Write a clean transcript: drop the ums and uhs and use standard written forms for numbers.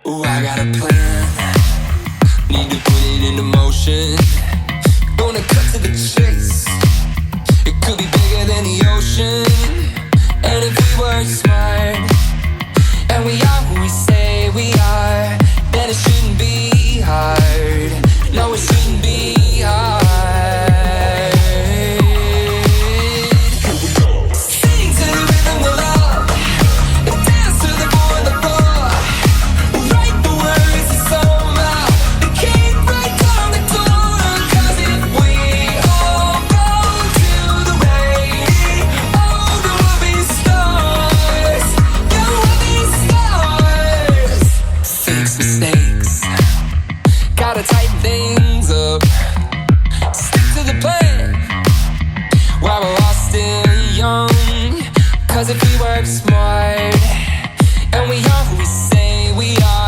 Ooh, I got a plan, need to put it into motion. Gonna cut to the chase, it could be bigger than the ocean. And if we work smart, and we are who we say we are, then it shouldn't be hard. No, it shouldn't be hard. Sing to the rhythm of love, dance to the boy on the floor. Write the words to somehow, the key right down the door. 'Cause if we all go to the radio, then we'll be stars. Then we'll be stars. Fix mistakes, gotta tighten things up. Stick to the plan while we're all still young. 'Cause if we work smart, and we are who we say we are,